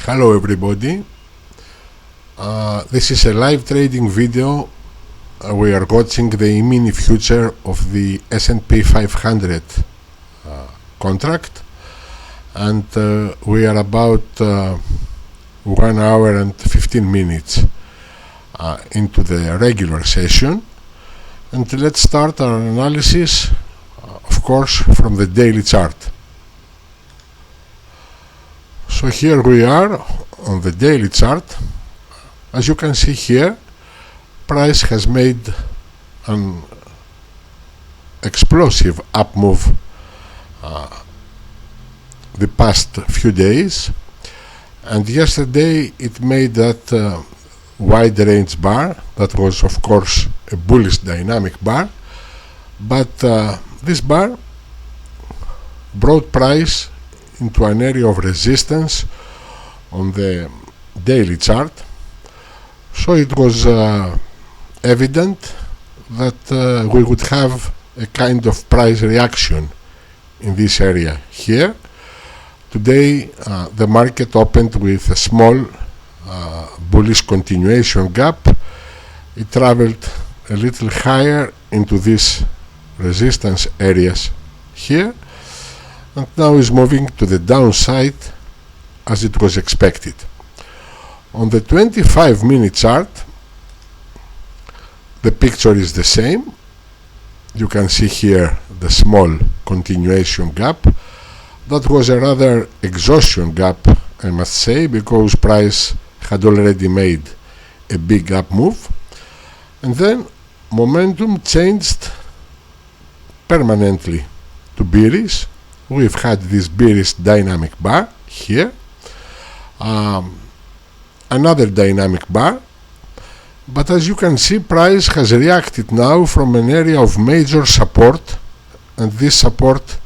Hello everybody, this is a live trading video. We are watching the mini future of the S&P 500 contract, and we are about 1 hour and 15 minutes into the regular session, and let's start our analysis, of course, from the daily chart. So here we are on the daily chart. As you can see here, price has made an explosive up move the past few days, and yesterday it made that wide range bar that was of course a bullish dynamic bar, but this bar brought price into an area of resistance on the daily chart. So it was evident that we would have a kind of price reaction in this area here. Today the market opened with a small bullish continuation gap. It traveled a little higher into these resistance areas here, and now is moving to the downside as it was expected. On the 25-minute chart, the picture is the same. You can see here the small continuation gap. That was a rather exhaustion gap, I must say, because price had already made a big up move, and then momentum changed permanently to bearish. We've had this bearish dynamic bar here, another dynamic bar, but as you can see, price has reacted now from an area of major support, and this support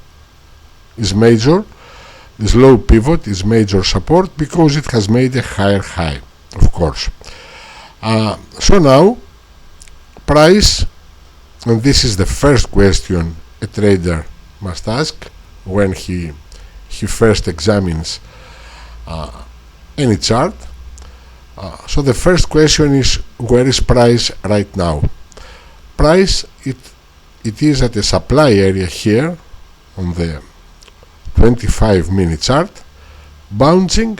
is major. This low pivot is major support because it has made a higher high, of course. So now price, and this is the first question a trader must ask when he first examines any chart. So the first question is, where is price right now? Price, it is at a supply area here on the 25-minute chart, bouncing,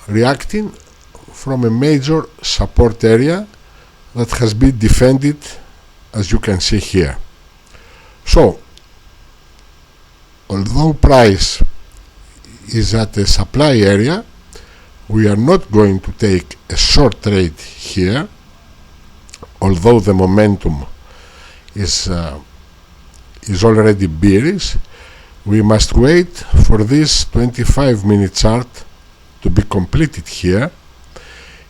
reacting from a major support area that has been defended, as you can see here. So although price is at a supply area, we are not going to take a short trade here, although the momentum is already bearish. We must wait for this 25-minute chart to be completed here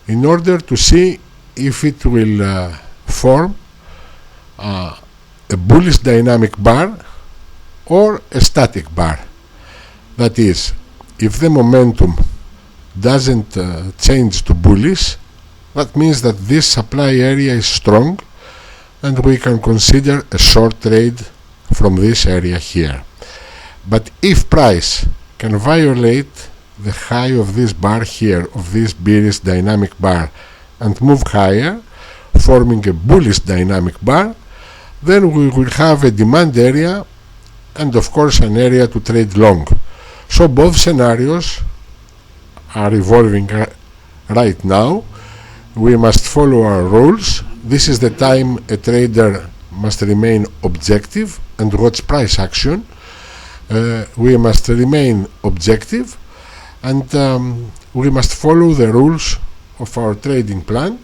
in order to see if it will form a bullish dynamic bar or a static bar. That is, if the momentum doesn't change to bullish, that means that this supply area is strong and we can consider a short trade from this area here. But if price can violate the high of this bar here, of this bearish dynamic bar, and move higher, forming a bullish dynamic bar, then we will have a demand area and of course an area to trade long. So both scenarios are evolving right now. We must follow our rules. This is the time a trader must remain objective and watch price action. We must remain objective, and we must follow the rules of our trading plan.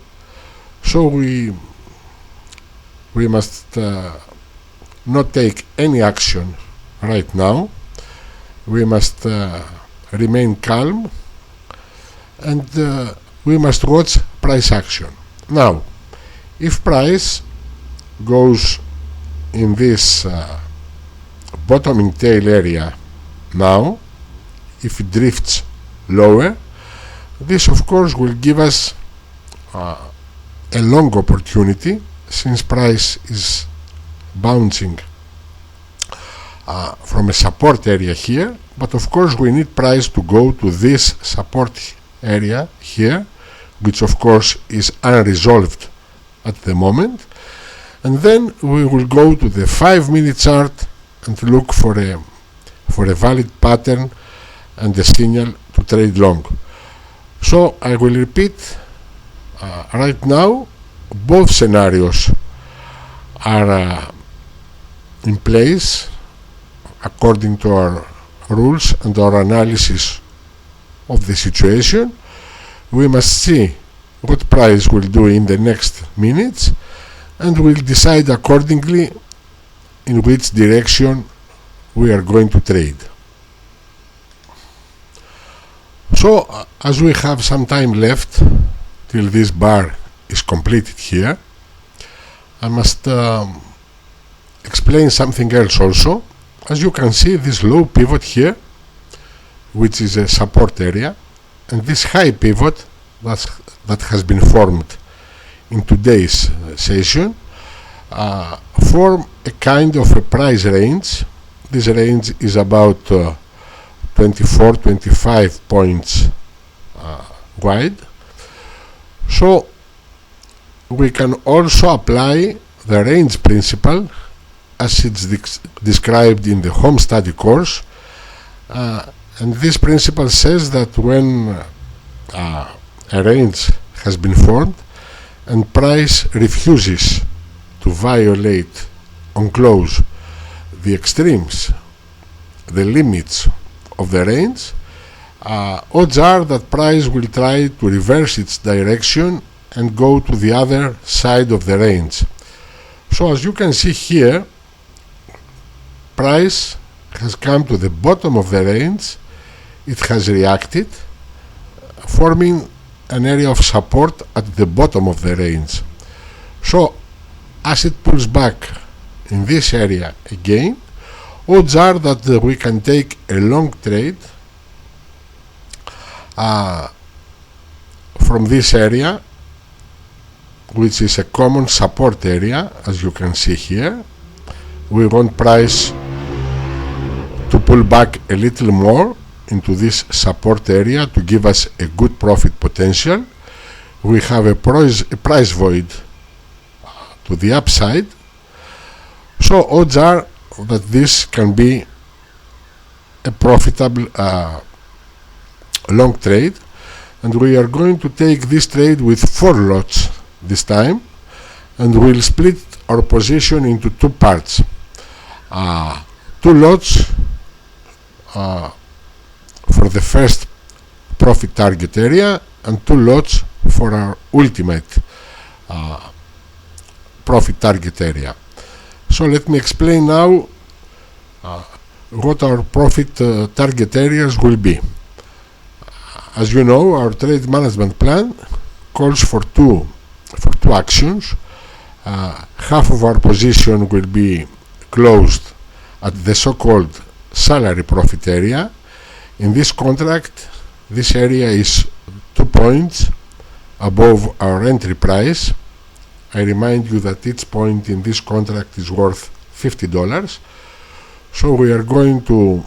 So we must not take any action right now. We must remain calm, and we must watch price action. Now, if price goes in this bottoming tail area now, if it drifts lower, this of course will give us a long opportunity, since price is bouncing from a support area here, but of course we need price to go to this support area here, which of course is unresolved at the moment, and then we will go to the 5-minute chart and look for a valid pattern and a signal to trade long. So I will repeat, right now both scenarios are in place according to our rules and our analysis of the situation. We must see what price will do in the next minutes, and we'll decide accordingly in which direction we are going to trade. So as we have some time left till this bar is completed here, I must explain something else also. As you can see, this low pivot here, which is a support area, and this high pivot that has been formed in today's session form a kind of a price range. This range is about 24-25 points wide. So we can also apply the range principle as it's described in the home study course, and this principle says that when a range has been formed and price refuses to violate on close the extremes, the limits of the range, odds are that price will try to reverse its direction and go to the other side of the range. So as you can see here, price has come to the bottom of the range, it has reacted, forming an area of support at the bottom of the range. So as it pulls back in this area again, odds are that we can take a long trade from this area, which is a common support area. As you can see here, we want price to pull back a little more into this support area to give us a good profit potential. We have a price void to the upside, so odds are that this can be a profitable long trade, and we are going to take this trade with 4 lots this time, and we'll split our position into 2 parts, 2 lots for the first profit target area and 2 lots for our ultimate profit target area. So let me explain now what our profit target areas will be. As you know, our trade management plan calls for two actions. Half of our position will be closed at the so-called salary profit area. In this contract, this area is 2 points above our entry price. I remind you that each point in this contract is worth $50. So we are going to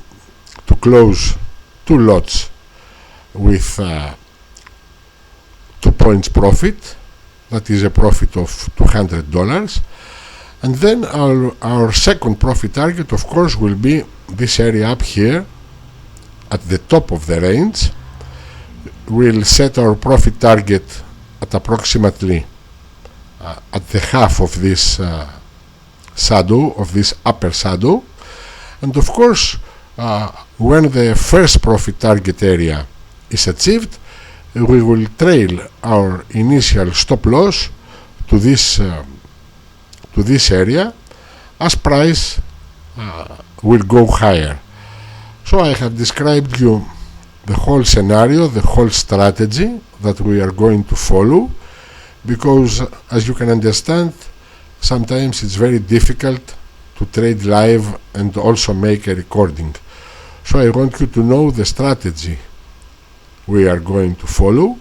close 2 lots with 2 points profit. That is a profit of $200. And then our second profit target, of course, will be this area up here at the top of the range. We'll set our profit target at approximately at the half of this shadow, of this upper shadow. And of course, when the first profit target area is achieved, we will trail our initial stop loss to this area as price will go higher. So I have described you the whole scenario, the whole strategy that we are going to follow, because as you can understand, sometimes it's very difficult to trade live and also make a recording. So I want you to know the strategy we are going to follow,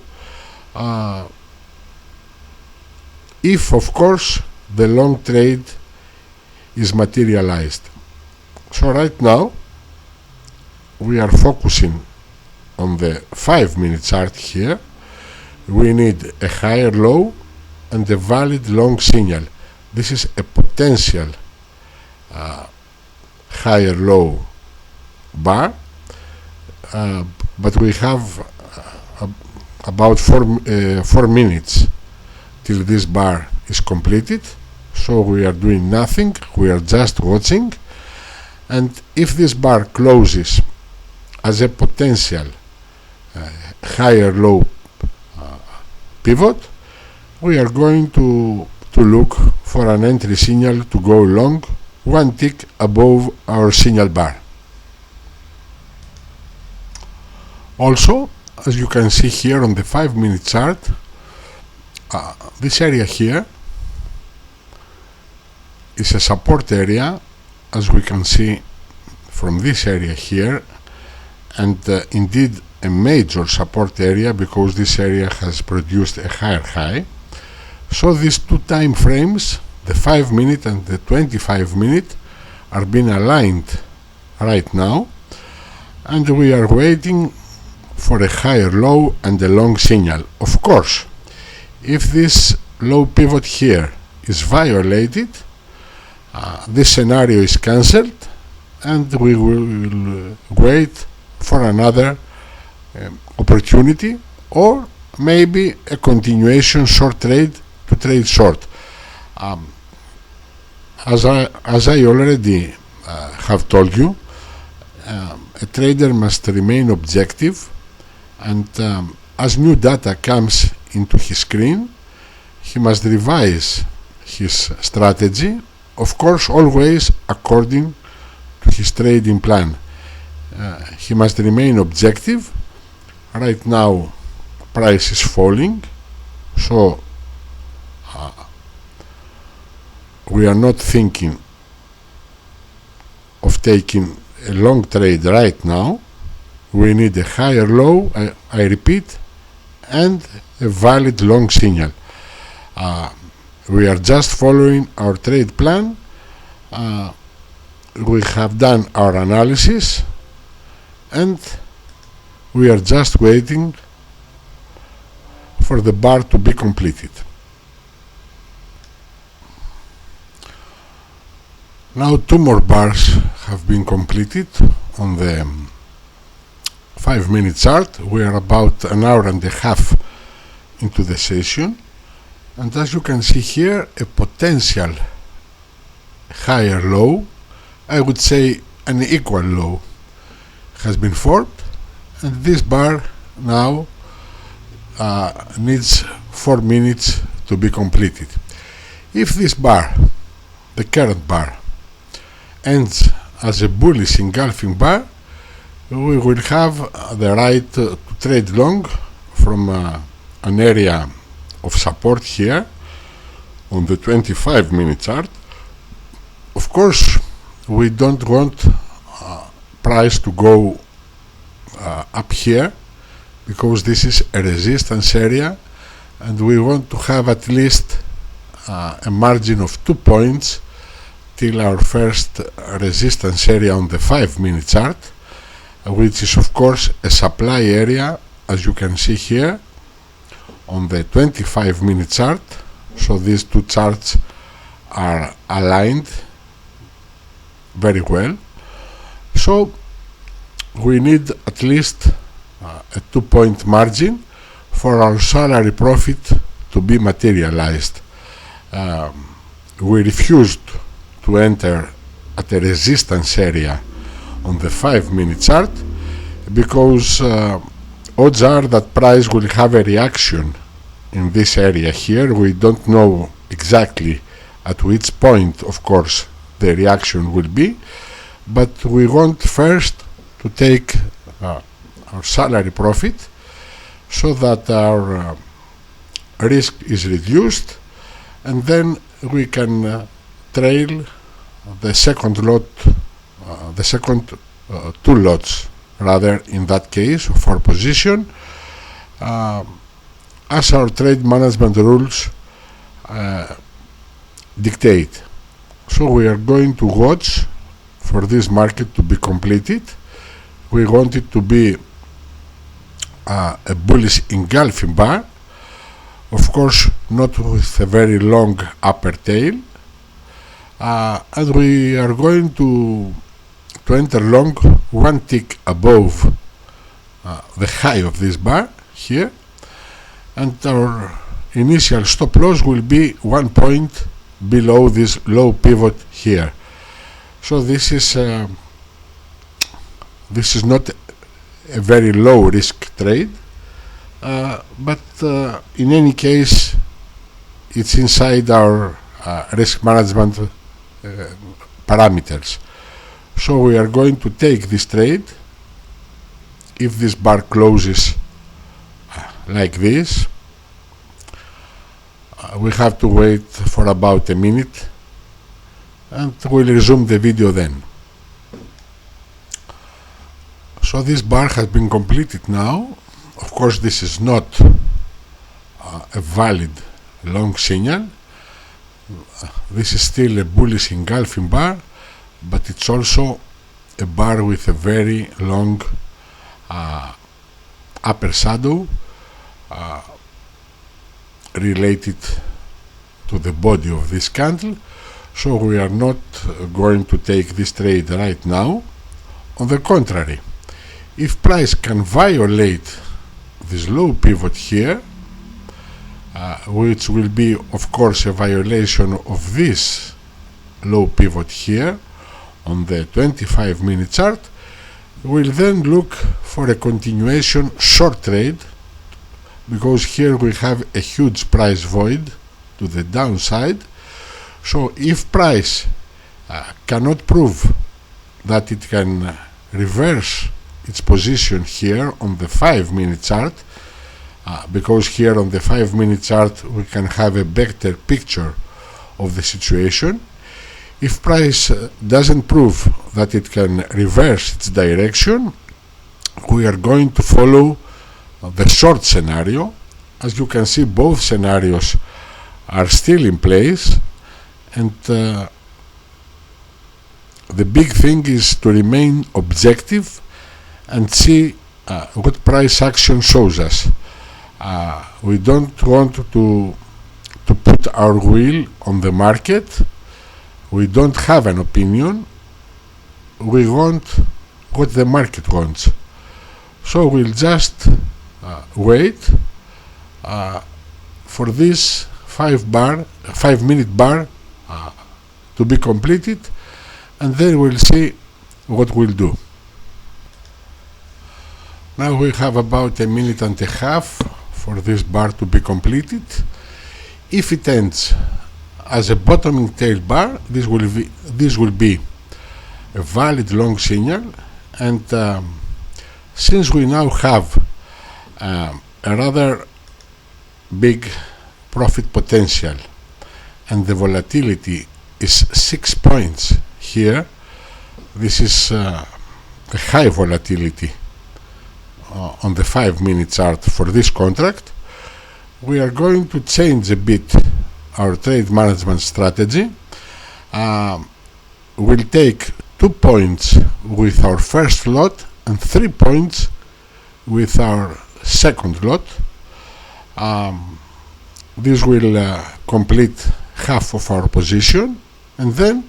if of course the long trade is materialized. So right now we are focusing on the 5-minute chart here. We need a higher low and a valid long signal. This is a potential higher low bar, but we have about 4 minutes till this bar is completed, so we are doing nothing, we are just watching. And if this bar closes as a potential higher low pivot, we are going to look for an entry signal to go long, one tick above our signal bar. Also, as you can see here on the 5-minute chart, this area here is a support area, as we can see from this area here, and indeed a major support area, because this area has produced a higher high. So these two time frames, the 5-minute and the 25-minute, are being aligned right now, and we are waiting for a higher low and a long signal. Of course, if this low pivot here is violated, this scenario is cancelled, and we will wait for another opportunity, or maybe a continuation short trade to trade short. As I already have told you, a trader must remain objective, and as new data comes into his screen, he must revise his strategy, of course always according to his trading plan. He must remain objective. Right now price is falling, so we are not thinking of taking a long trade right now. We need a higher low, I repeat, and a valid long signal. We are just following our trade plan. We have done our analysis, and we are just waiting for the bar to be completed. Now 2 more bars have been completed on the 5-minute chart. We are about an hour and a half into the session, and as you can see here, a potential higher low, I would say an equal low, has been formed, and this bar now needs 4 minutes to be completed. If this bar, the current bar, ends as a bullish engulfing bar, we will have the right to trade long from an area of support here on the 25-minute chart. Of course, we don't want price to go up here, because this is a resistance area, and we want to have at least a margin of 2 points till our first resistance area on the 5-minute chart, which is of course a supply area, as you can see here on the 25-minute chart. So these two charts are aligned very well, so we need at least a 2-point margin for our salary profit to be materialized. We refused to enter at a resistance area on the 5-minute chart, because odds are that price will have a reaction in this area here. We don't know exactly at which point, of course, the reaction will be, but we want first to take our salary profit, so that our risk is reduced, and then we can trail the second lot, the second 2 lots rather, in that case, for position, as our trade management rules dictate. So we are going to watch for this market to be completed. We want it to be a bullish engulfing bar, of course not with a very long upper tail, and we are going to enter long one tick above the high of this bar here, and our initial stop loss will be 1 point below this low pivot here. So this is not a very low risk trade, but in any case it's inside our risk management parameters. So we are going to take this trade. If this bar closes like this, we have to wait for about a minute and we'll resume the video then. So this bar has been completed now. Of course this is not a valid long signal. This is still a bullish engulfing bar, but it's also a bar with a very long upper shadow related to the body of this candle. So we are not going to take this trade right now. On the contrary, if price can violate this low pivot here, which will be of course a violation of this low pivot here on the 25-minute chart, we'll then look for a continuation short trade, because here we have a huge price void to the downside. So if price cannot prove that it can reverse its position here on the 5-minute chart, because here on the 5-minute chart we can have a better picture of the situation. If price doesn't prove that it can reverse its direction, we are going to follow the short scenario. As you can see, both scenarios are still in place, and the big thing is to remain objective and see what price action shows us. We don't want to put our will on the market. We don't have an opinion. We want what the market wants. So we'll just wait for this 5-minute bar to be completed, and then we'll see what we'll do. Now we have about a minute and a half for this bar to be completed. If it ends as a bottoming tail bar, this will be a valid long signal, and since we now have a rather big profit potential and the volatility is 6 points here, this is a high volatility on the 5-minute chart for this contract, we are going to change a bit our trade management strategy. We'll take 2 points with our first lot and 3 points with our second lot. This will complete half of our position, and then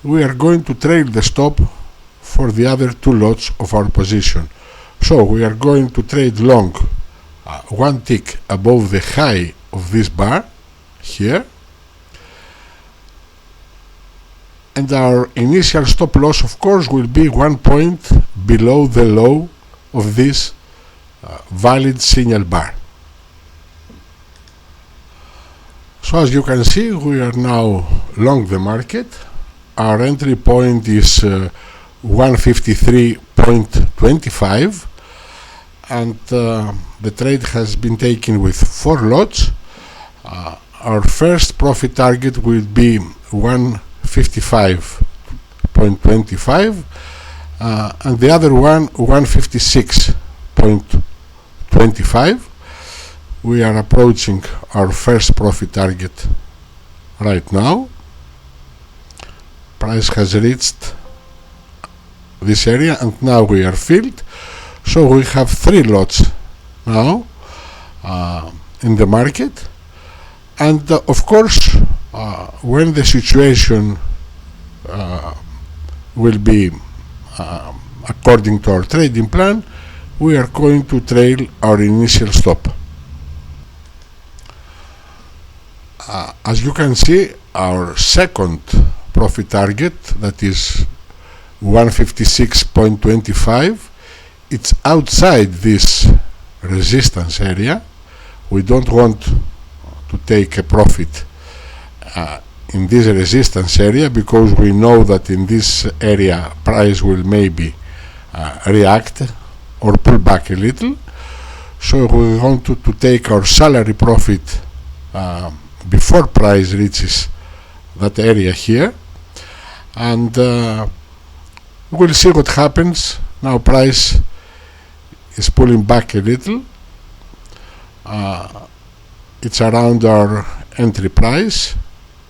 we are going to trail the stop for the other 2 lots of our position. So we are going to trade long 1 tick above the high of this bar here, and our initial stop loss of course will be 1 point below the low of this valid signal bar. So as you can see, we are now long the market. Our entry point is 153.25, and the trade has been taken with 4 lots. Our first profit target will be 155.25, and the other one 156.25. We are approaching our first profit target right now. Price has reached this area, and now we are filled. So we have 3 lots now in the market, and of course when the situation will be according to our trading plan, we are going to trail our initial stop. As you can see, our second profit target, that is 156.25, it's outside this resistance area. We don't want to take a profit in this resistance area, because we know that in this area price will maybe react or pull back a little. So we want to take our salary profit before price reaches that area here, and we'll see what happens. Now price is pulling back a little. It's around our entry price.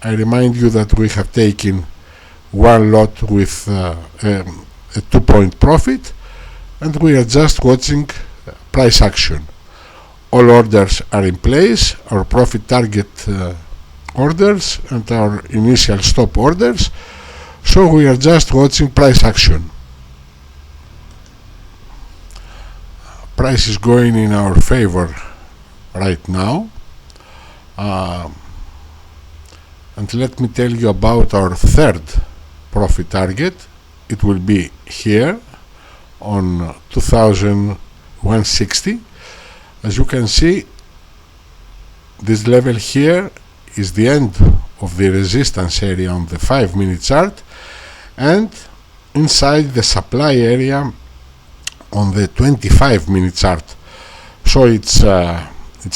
I remind you that we have taken one lot with a 2-point profit, and we are just watching price action. All orders are in place, our profit target orders and our initial stop orders, so we are just watching price action. Price is going in our favor right now, and let me tell you about our third profit target. It will be here on 2160. As you can see, this level here is the end of the resistance area on the 5-minute chart, and inside the supply area on the 25-minute chart. So it's a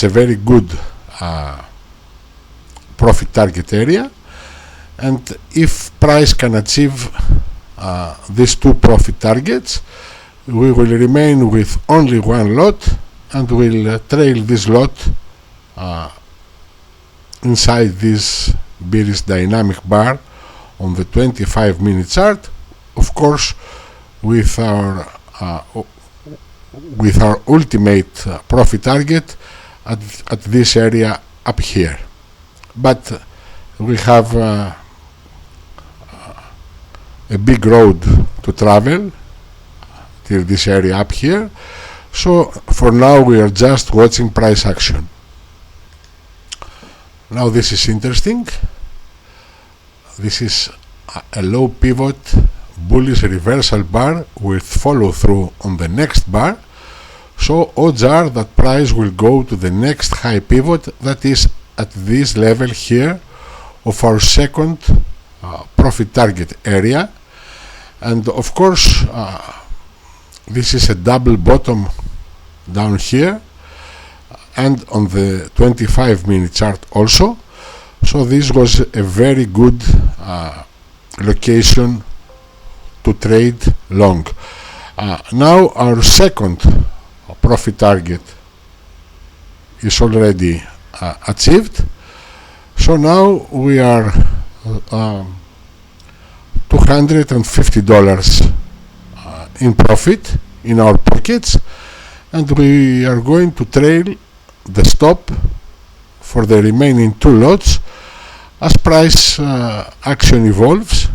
very good profit target area, and if price can achieve these 2 profit targets, we will remain with only one lot, and will trail this lot inside this bearish dynamic bar on the 25-minute chart, of course with our ultimate profit target at this area up here. But we have a big road to travel till this area up here, so for now we are just watching price action. Now this is interesting. This is a low pivot bullish reversal bar with follow through on the next bar, so odds are that price will go to the next high pivot, that is at this level here of our second profit target area. And of course this is a double bottom down here and on the 25-minute chart also, so this was a very good location to trade long. Now our second profit target is already achieved, so now we are $250 in profit in our pockets, and we are going to trail the stop for the remaining 2 lots as price action evolves.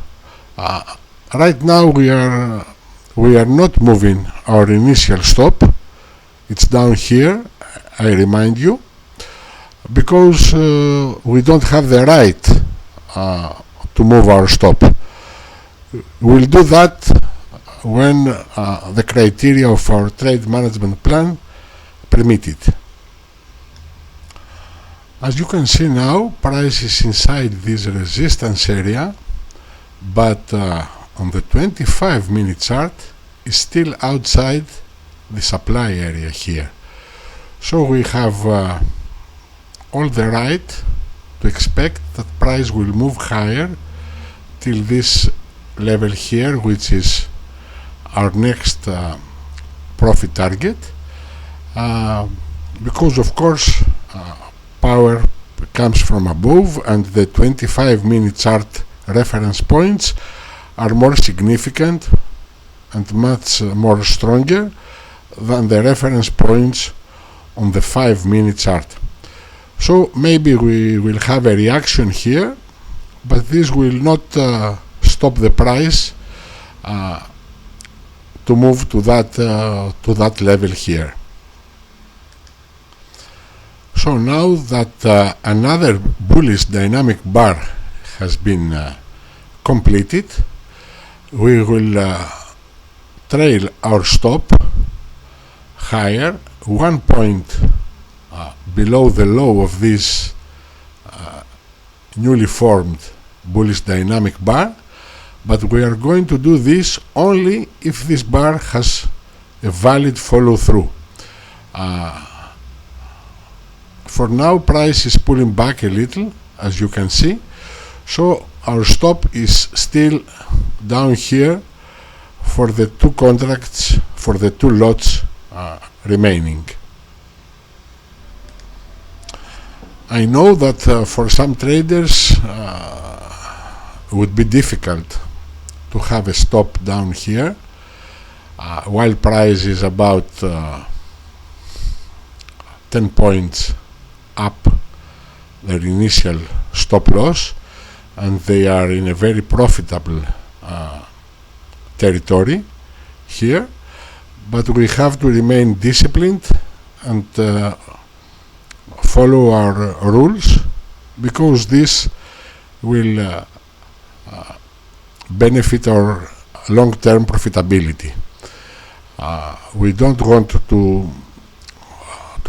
Right now we are not moving our initial stop. It's down here, I remind you, because we don't have the right to move our stop. We'll do that when the criteria of our trade management plan permit it. As you can see now, price is inside this resistance area, but on the 25-minute chart is still outside the supply area here. So we have all the right to expect that price will move higher till this level here, which is our next profit target, because of course power comes from above and the 25-minute chart reference points are more significant and much more stronger than the reference points on the 5-minute chart. So maybe we will have a reaction here, but this will not stop the price to move to that level here. So now that another bullish dynamic bar has been completed, we will trail our stop higher, 1 point below the low of this newly formed bullish dynamic bar, but we are going to do this only if this bar has a valid follow-through. For now, price is pulling back a little, as you can see, so our stop is still down here for the two contracts, for the two lots remaining. I know that for some traders it would be difficult to have a stop down here while price is about 10 points up their initial stop loss, and they are in a very profitable territory here, but we have to remain disciplined and follow our rules, because this will benefit our long-term profitability. We don't want to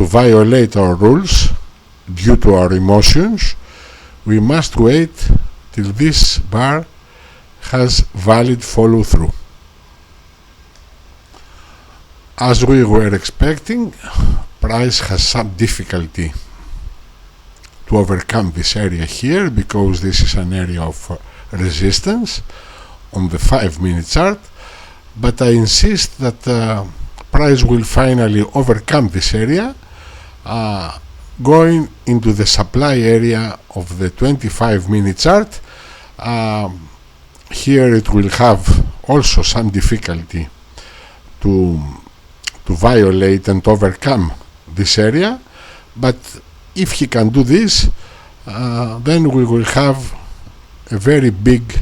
violate our rules due to our emotions. We must wait till this bar has valid follow-through. As we were expecting, price has some difficulty to overcome this area here, because this is an area of resistance on the 5-minute chart, but I insist that price will finally overcome this area, going into the supply area of the 25-minute chart. Here it will have also some difficulty to violate and overcome this area, but if he can do this, then we will have a very big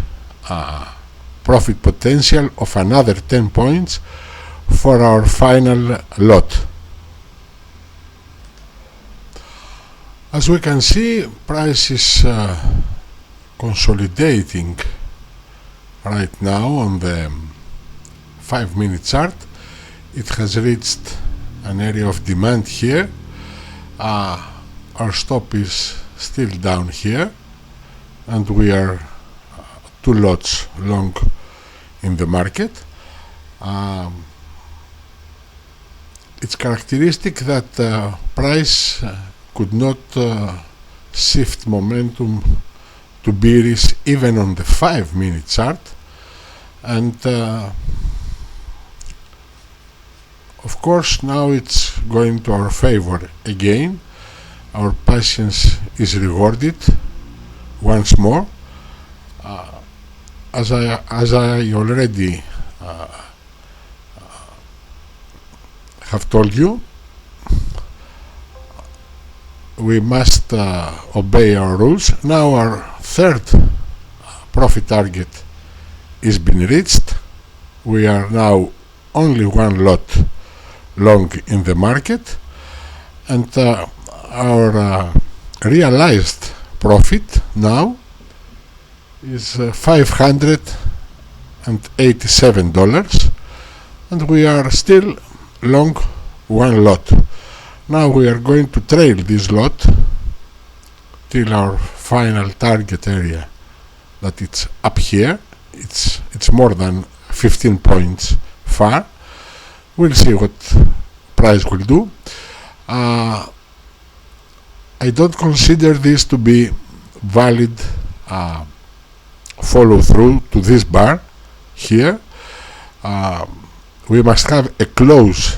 profit potential of another 10 points for our final lot. As we can see, price is consolidating right now on the 5-minute chart. It has reached an area of demand here. Our stop is still down here, and we are two lots long in the market. It's characteristic that price could not shift momentum to bearish even on the 5-minute chart, and of course now it's going to our favor again. Our patience is rewarded once more. As I already have told you, we must obey our rules. Now our third profit target is been reached. We are now only one lot long in the market, and our realized profit now is $587, and we are still long one lot. Now we are going to trail this lot till our final target area, that it's up here. It's more than 15 points far. We'll see what price will do. I don't consider this to be valid follow through to this bar here. We must have a close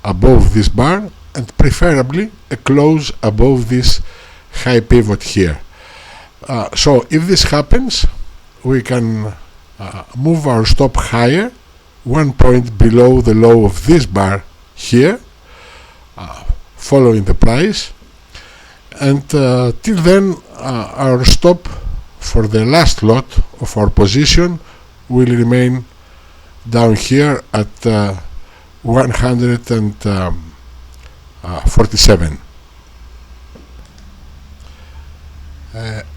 above this bar, and preferably a close above this high pivot here. So if this happens, we can move our stop higher 1 point below the low of this bar here, following the price, and till then our stop for the last lot of our position will remain down here at 147.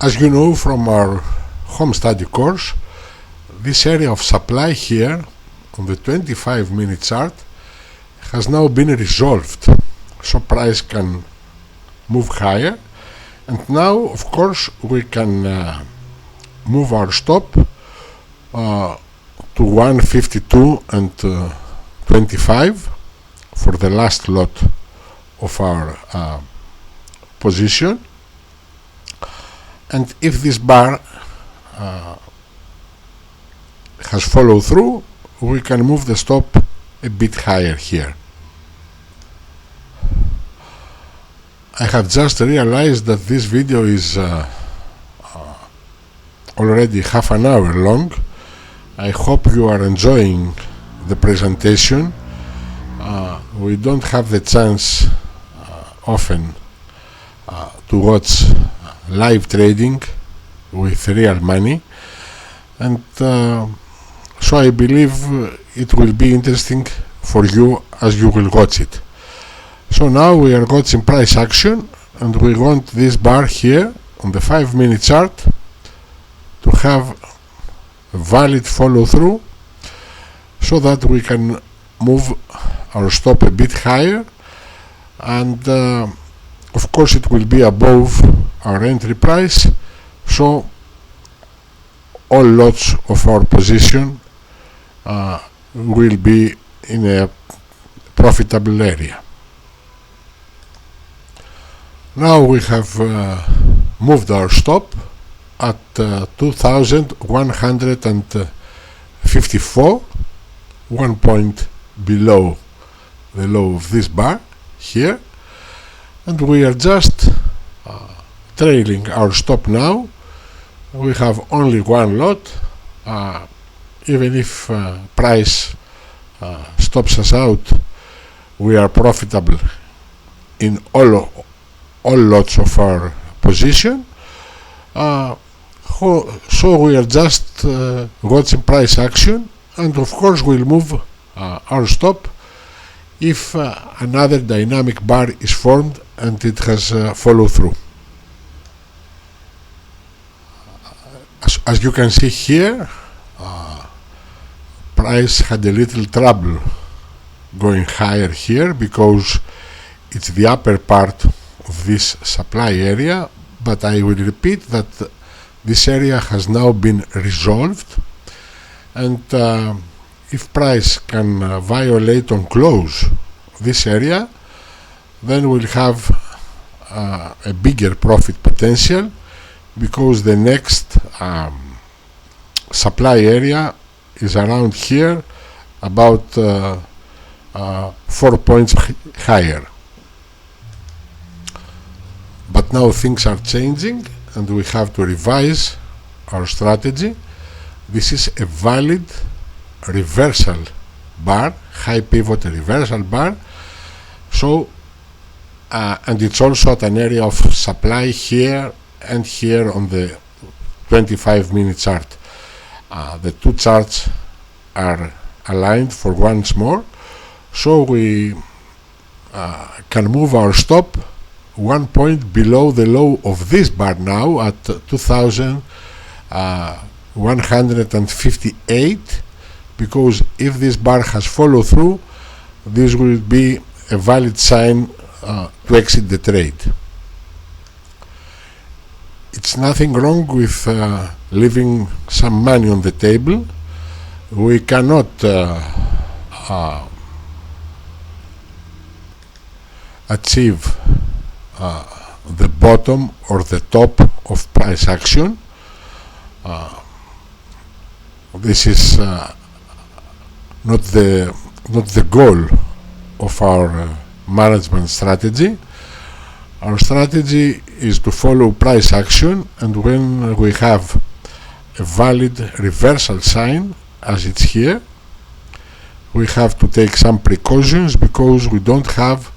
As you know from our home study course, this area of supply here on the 25-minute chart has now been resolved, so price can move higher, and now of course we can move our stop to 152 and 25 for the last lot of our position, and if this bar has followed through, we can move the stop a bit higher here. I have just realized that this video is already half an hour long. I hope you are enjoying the presentation. We don't have the chance often to watch live trading with real money, and so I believe it will be interesting for you as you will watch it. So now we are watching price action, and we want this bar here on the 5-minute chart to have a valid follow through, so that we can move our stop a bit higher, and of course it will be above our entry price, so all lots of our position will be in a profitable area. Now we have moved our stop at 2154, 1 point below the low of this bar here, and we are just trailing our stop now. We have only one lot. Even if price stops us out, we are profitable in all lots of our position. So we are just watching price action, and of course we'll move our stop if another dynamic bar is formed and it has followed through. As you can see here, price had a little trouble going higher here because it's the upper part of this supply area, but I will repeat that this area has now been resolved, and if price can violate on close this area, then we'll have a bigger profit potential, because the next supply area is around here, about 4 points higher. But now things are changing, and we have to revise our strategy. This is a valid reversal bar, high pivot reversal bar, so and it's also at an area of supply here and here on the 25-minute chart. The two charts are aligned for once more, so we can move our stop 1 point below the low of this bar now at 2158, because if this bar has followed through, this will be a valid sign to exit the trade. It's nothing wrong with leaving some money on the table. We cannot achieve the bottom or the top of price action. This is not the goal of our management strategy. Our strategy is to follow price action, and when we have a valid reversal sign, as it's here, we have to take some precautions because we don't have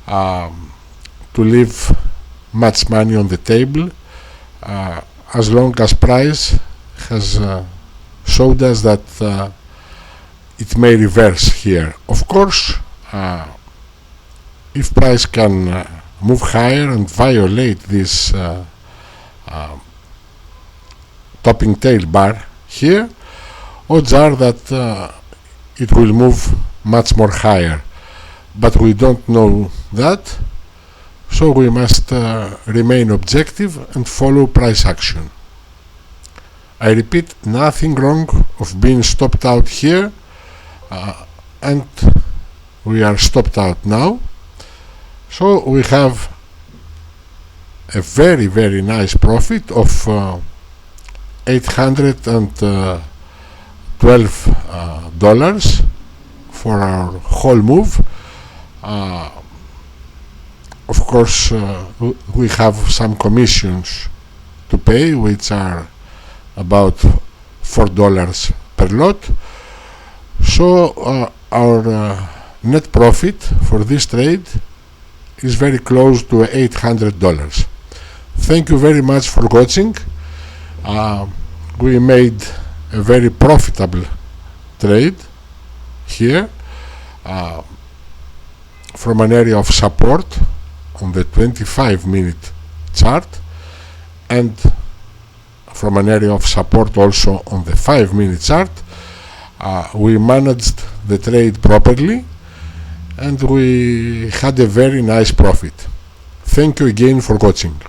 to leave much money on the table as long as price has showed us that it may reverse here. Of course, if price can move higher and violate this topping tail bar here, odds are that it will move much more higher, but we don't know that, so we must remain objective and follow price action. I repeat, nothing wrong of being stopped out here, and we are stopped out now, so we have a very nice profit of $812 for our whole move. Of course, we have some commissions to pay, which are about $4 per lot. So our net profit for this trade is very close to $800. Thank you very much for watching. We made a very profitable trade here from an area of support on the 25-minute chart and from an area of support also on the 5-minute chart. We managed the trade properly and we had a very nice profit. Thank you again for watching.